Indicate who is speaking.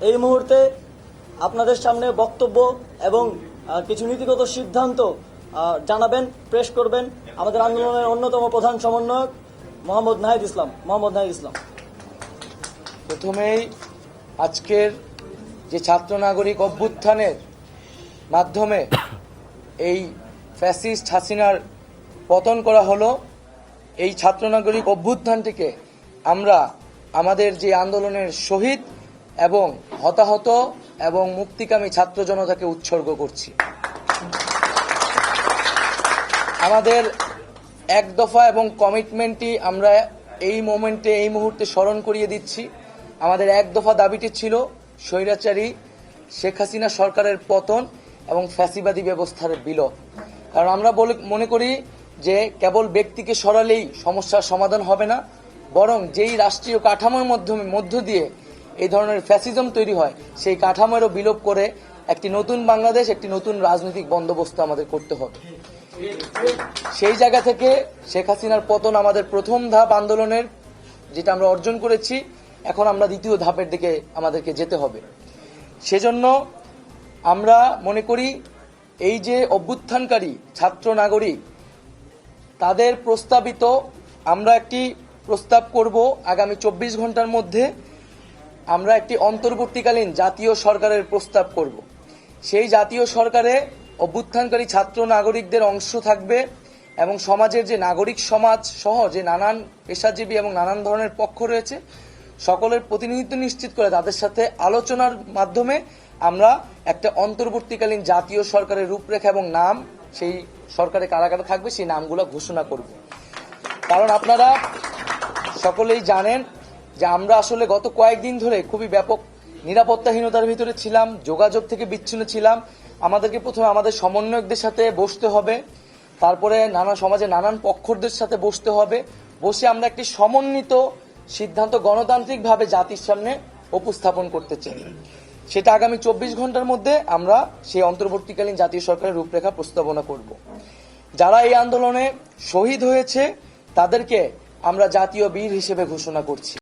Speaker 1: এই মুহূর্তে আপনাদের সামনে বক্তব্য এবং কিছু নীতিগত সিদ্ধান্ত জানাবেন, পেশ করবেন আমাদের আন্দোলনের অন্যতম প্রধান সমন্বয়ক মোহাম্মদ নাহিদ ইসলাম।
Speaker 2: প্রথমেই আজকের যে ছাত্র নাগরিক অভ্যুত্থানের মাধ্যমে এই ফ্যাসিস্ট হাসিনার পতন করা হলো, এই ছাত্র নাগরিক অভ্যুত্থানটিকে আমরা আমাদের যে আন্দোলনের শহীদ এবং হতাহত এবং মুক্তিকামী ছাত্র জনতাকে উৎসর্গ করছি। আমাদের এক দফা এবং কমিটমেন্টটি আমরা এই মুহূর্তে স্মরণ করিয়ে দিচ্ছি। আমাদের এক দফা দাবিটি ছিল স্বৈরাচারী শেখ হাসিনা সরকারের পতন এবং ফ্যাসিবাদী ব্যবস্থার বিলোপ। কারণ আমরা মনে করি যে কেবল ব্যক্তিকে সরালেই সমস্যার সমাধান হবে না, বরং যেই রাষ্ট্রীয় কাঠামোর মধ্য দিয়ে এই ধরনের ফ্যাসিজম তৈরি হয় সেই কাঠামোরও বিলোপ করে একটি নতুন বাংলাদেশ, একটি নতুন রাজনৈতিক বন্দোবস্ত আমাদের করতে হবে। সেই জায়গা থেকে শেখ হাসিনার পতন আমাদের প্রথম ধাপ আন্দোলনের, যেটা আমরা অর্জন করেছি। এখন আমরা দ্বিতীয় ধাপের দিকে আমাদেরকে যেতে হবে। সেজন্য আমরা মনে করি এই যে অভ্যুত্থানকারী ছাত্র নাগরিক তাদের প্রস্তাবিত আমরা একটি প্রস্তাব করব আগামী 24 ঘন্টার মধ্যে আমরা একটি অন্তর্বর্তীকালীন জাতীয় সরকারের প্রস্তাব করব। সেই জাতীয় সরকারে অভ্যুত্থানকারী ছাত্র নাগরিকদের অংশ থাকবে এবং সমাজের যে নাগরিক সমাজ সহ যে নানান পেশাজীবী এবং নানান ধরনের পক্ষ রয়েছে সকলের প্রতিনিধিত্ব নিশ্চিত করে তাদের সাথে আলোচনার মাধ্যমে আমরা একটা অন্তর্বর্তীকালীন জাতীয় সরকারের রূপরেখা এবং নাম, সেই সরকারে কারা কারা থাকবে সেই নামগুলো ঘোষণা করব। কারণ আপনারা সকলেই জানেন যে আমরা আসলে গত কয়েকদিন ধরে খুবই ব্যাপক নিরাপত্তাহীনতার ভিতরে ছিলাম, যোগাযোগ থেকে বিচ্ছিন্ন ছিলাম। আমাদেরকে প্রথমে আমাদের সমন্বয়কদের সাথে বসতে হবে, তারপরে সমাজে নানান পক্ষদের সাথে বসতে হবে, বসে আমরা একটি সমন্বিত সিদ্ধান্ত গণতান্ত্রিকভাবে জাতির সামনে উপস্থাপন করতে চাই। সেটা আগামী 24 ঘন্টার মধ্যে আমরা সেই অন্তর্বর্তীকালীন জাতীয় সরকারের রূপরেখা প্রস্তাবনা করব। যারা এই আন্দোলনে শহীদ হয়েছে তাদেরকে আমরা জাতীয় বীর হিসেবে ঘোষণা করছি।